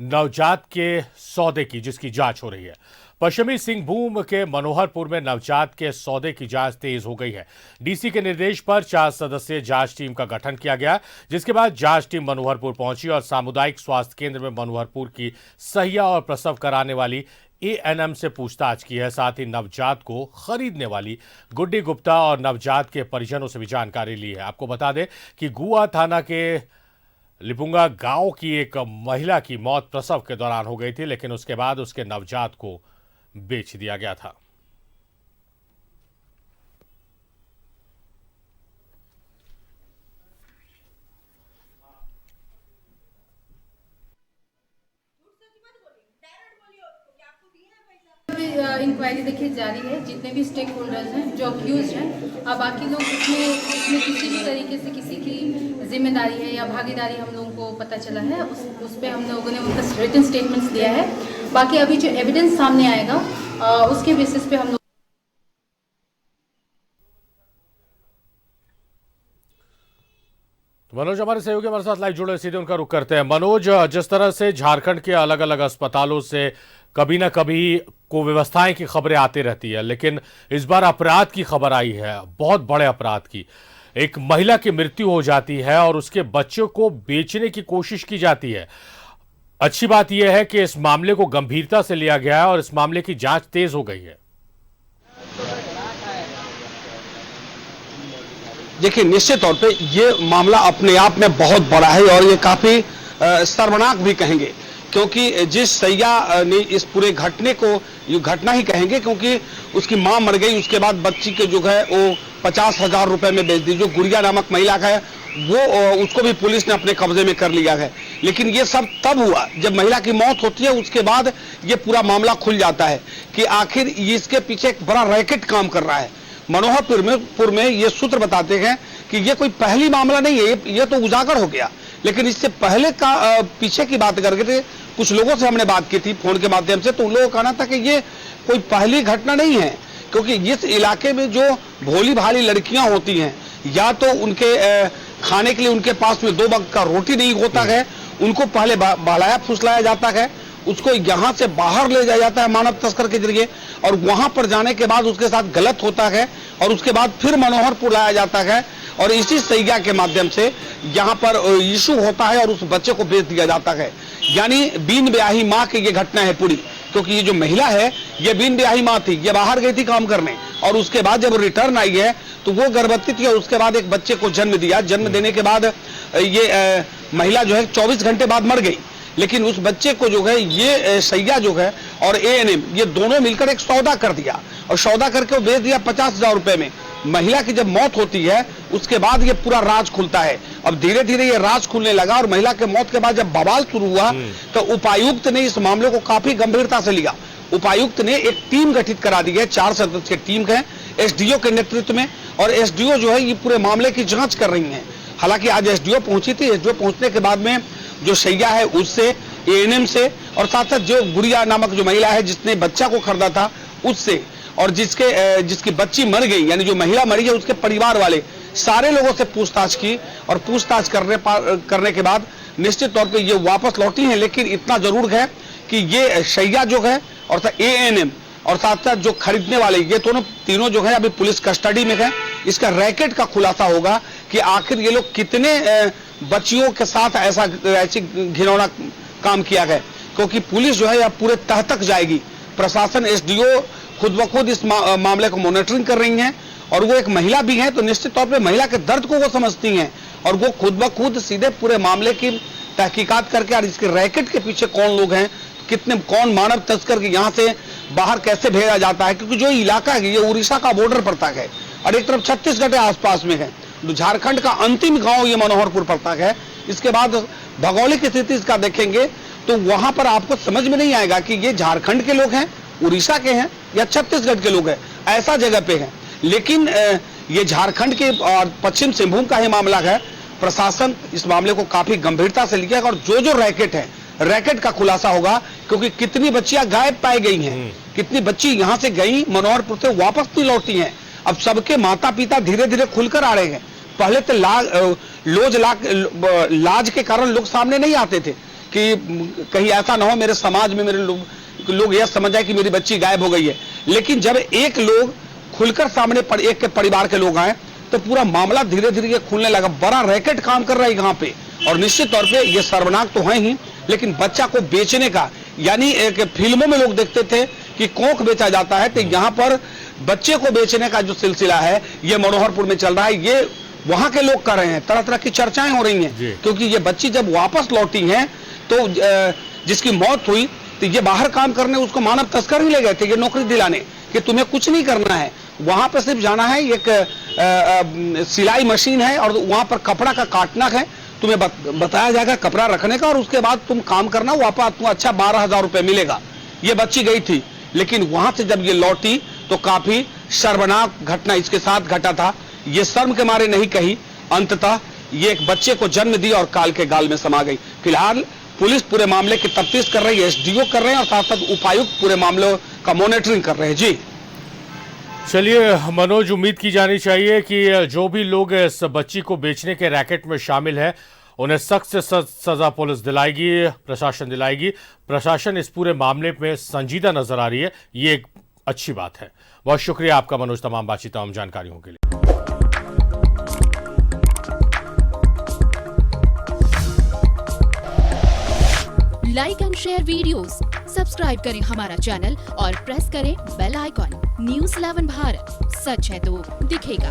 नवजात के सौदे की जिसकी जांच हो रही है। पश्चिमी सिंहभूम के मनोहरपुर में नवजात के सौदे की जांच तेज हो गई है। डीसी के निर्देश पर 4 सदस्यीय जांच टीम का गठन किया गया, जिसके बाद जांच टीम मनोहरपुर पहुंची और सामुदायिक स्वास्थ्य केंद्र में मनोहरपुर की सहिया और प्रसव कराने वाली एएनएम से पूछताछ की है। साथ ही नवजात को खरीदने वाली गुड्डी गुप्ता और नवजात के परिजनों से भी जानकारी ली है। आपको बता दें कि गुआ थाना के लिपुंगा गांव की एक महिला की मौत प्रसव के दौरान हो गई थी, लेकिन उसके बाद उसके नवजात को बेच दिया गया था। इंक्वायरी देखिए जारी है। जितने भी स्टेक होल्डर्स हैं जो अक्यूज हैं, अब बाकी लोग इसमें किसी भी तरीके से किसी की जिम्मेदारी है या भागीदारी हम लोगों को पता चला है, उस पर हम लोगों ने उनका रिटन स्टेटमेंट्स दिया है। बाकी अभी जो एविडेंस सामने आएगा उसके बेसिस पे हम लोग मनोज हमारे सहयोगी हमारे साथ लाइव जुड़े, सीधे उनका रुख करते हैं। मनोज, जिस तरह से झारखंड के अलग अलग अस्पतालों से कभी ना कभी कुव्यवस्थाएं की खबरें आती रहती है, लेकिन इस बार अपराध की खबर आई है, बहुत बड़े अपराध की। एक महिला की मृत्यु हो जाती है और उसके बच्चों को बेचने की कोशिश की जाती है। अच्छी बात यह है कि इस मामले को गंभीरता से लिया गया है और इस मामले की जांच तेज हो गई है। देखिए, निश्चित तौर पे ये मामला अपने आप में बहुत बड़ा है और ये काफी शर्मनाक भी कहेंगे, क्योंकि जिस सैया ने इस पूरे घटने को ये घटना ही कहेंगे, क्योंकि उसकी मां मर गई, उसके बाद बच्ची के जो है वो 50,000 रुपए में बेच दी। जो गुड़िया नामक महिला है वो उसको भी पुलिस ने अपने कब्जे में कर लिया है। लेकिन ये सब तब हुआ जब महिला की मौत होती है, उसके बाद ये पूरा मामला खुल जाता है कि आखिर इसके पीछे एक बड़ा रैकेट काम कर रहा है। मनोहरपुर में ये सूत्र बताते हैं कि ये कोई पहली मामला नहीं है, ये तो उजागर हो गया। लेकिन इससे पहले का पीछे की बात करके कुछ लोगों से हमने बात की थी फोन के माध्यम से, तो उन लोगों का कहना था कि ये कोई पहली घटना नहीं है, क्योंकि इस इलाके में जो भोली भाली लड़कियां होती हैं, या तो उनके खाने के लिए उनके पास में 2 वक्त का रोटी नहीं होता है, उनको पहले बहलाया फुसलाया जाता है, उसको यहाँ से बाहर ले जाया जाता है मानव तस्कर के जरिए, और वहां पर जाने के बाद उसके साथ गलत होता है और उसके बाद फिर मनोहरपुर लाया जाता है और इसी सैया के माध्यम से यहाँ पर इशू होता है और उस बच्चे को बेच दिया जाता है। यानी बिन ब्याही माँ की ये घटना है पूरी, क्योंकि ये जो महिला है ये बिन ब्याही माँ थी, ये बाहर गई थी काम करने और उसके बाद जब रिटर्न आई है तो वो गर्भवती थी और उसके बाद एक बच्चे को जन्म दिया। जन्म देने के बाद ये महिला जो है 24 घंटे बाद मर गई। लेकिन उस बच्चे को जो है ये सैया जो है और एएनएम ये दोनों मिलकर एक सौदा कर दिया और सौदा करके वो बेच दिया 50,000 रुपए में। महिला की जब मौत होती है उसके बाद ये पूरा राज खुलता है। अब धीरे धीरे ये राज खुलने लगा और महिला के मौत के बाद जब बवाल शुरू हुआ तो उपायुक्त ने इस मामले को काफी गंभीरता से लिया। उपायुक्त ने एक टीम गठित करा दी है, 4 सदस्यीय टीम है एसडीओ के नेतृत्व में, और एसडीओ जो है ये पूरे मामले की जांच कर रही है। हालांकि आज एसडीओ पहुंची थी, एसडीओ पहुंचने के बाद में जो सैया है उससे, एएनएम से और साथ साथ जो गुड़िया नामक जो महिला है जिसने बच्चा को खरीदा था उससे, और जिसकी बच्ची मर गई यानी जो महिला मरी है उसके परिवार वाले सारे लोगों से पूछताछ की और पूछताछ करने के बाद निश्चित तौर पे ये वापस लौटी हैं। लेकिन इतना जरूर है कि ये सैया जो है और एएनएम और साथ साथ जो खरीदने वाले ये तीनों जो है अभी पुलिस कस्टडी में है। इसका रैकेट का खुलासा होगा कि आखिर ये लोग कितने बच्चियों के साथ ऐसी घिनौना काम किया गया, क्योंकि पुलिस जो है अब पूरे तह तक जाएगी। प्रशासन एसडीओ खुद ब खुद इस मामले को मॉनिटरिंग कर रही हैं और वो एक महिला भी है, तो निश्चित तौर पे महिला के दर्द को वो समझती हैं और वो खुद ब खुद सीधे पूरे मामले की तहकीकात करके और इसके रैकेट के पीछे कौन लोग हैं, कौन मानव तस्कर के यहाँ से बाहर कैसे भेजा जाता है, क्योंकि जो इलाका है ये उड़ीसा का बॉर्डर पड़ता है और एक तरफ छत्तीसगढ़ के आसपास में है। झारखंड का अंतिम गांव ये मनोहरपुर पड़ता है। इसके बाद भौगोलिक स्थिति इसका देखेंगे तो वहां पर आपको समझ में नहीं आएगा कि ये झारखंड के लोग हैं, उड़ीसा के हैं या छत्तीसगढ़ के लोग हैं, ऐसा जगह पे है। लेकिन ये झारखंड के और पश्चिम सिंहभूम का ही मामला है। प्रशासन इस मामले को काफी गंभीरता से लिया और जो रैकेट है, रैकेट का खुलासा होगा, क्योंकि कितनी बच्चियां गायब पाई गई हैं, कितनी बच्ची यहां से गई मनोहरपुर से वापस नहीं लौटी हैं। अब सबके माता पिता धीरे धीरे खुलकर आ रहे हैं। पहले तो लाज के कारण लोग सामने नहीं आते थे, कि कहीं ऐसा ना हो मेरे समाज में मेरे लोग यह समझ जाए कि मेरी बच्ची गायब हो गई है। लेकिन जब एक लोग खुलकर सामने एक के परिवार के लोग आए तो पूरा मामला धीरे धीरे खुलने लगा। बड़ा रैकेट काम कर रहा है यहाँ पे, और निश्चित तौर पे ये शर्मनाक तो है ही, लेकिन बच्चा को बेचने का, यानी एक फिल्मों में लोग देखते थे कि कोख बेचा जाता है, तो यहाँ पर बच्चे को बेचने का जो सिलसिला है ये मनोहरपुर में चल रहा है। ये वहां के लोग कर रहे हैं, तरह तरह की चर्चाएं हो रही हैं, क्योंकि ये बच्ची जब वापस लौटी है तो जिसकी मौत हुई तो ये बाहर काम करने उसको मानव तस्कर ही ले गए थे, ये नौकरी दिलाने कि तुम्हें कुछ नहीं करना है, वहां पर सिर्फ जाना है, एक सिलाई मशीन है और वहां पर कपड़ा का काटना है, तुम्हें बताया जाएगा कपड़ा रखने का और उसके बाद तुम काम करना, वापस तुम्हें अच्छा 12,000 रुपए मिलेगा। ये बच्ची गई थी, लेकिन वहां से जब ये लौटी तो काफी शर्मनाक घटना इसके साथ घटा था। ये शर्म के मारे नहीं कही, अंततः ये एक बच्चे को जन्म दी और काल के गाल में समा गई। फिलहाल पुलिस पूरे मामले की तफ्तीश कर रही है, एसडीओ कर रहे हैं और साथ साथ उपायुक्त पूरे मामले का मॉनिटरिंग कर रहे हैं। जी चलिए मनोज, उम्मीद की जानी चाहिए कि जो भी लोग इस बच्ची को बेचने के रैकेट में शामिल है उन्हें सख्त से सख्त सजा पुलिस दिलाएगी, प्रशासन दिलाएगी। प्रशासन इस पूरे मामले में संजीदा नजर आ रही है, ये एक अच्छी बात है। बहुत शुक्रिया आपका मनोज, तमाम बातचीत तमाम जानकारियों के लिए। Like and share videos, subscribe करें हमारा चैनल और प्रेस करें बेल आइकॉन। न्यूज़ 11 भारत, सच है तो दिखेगा।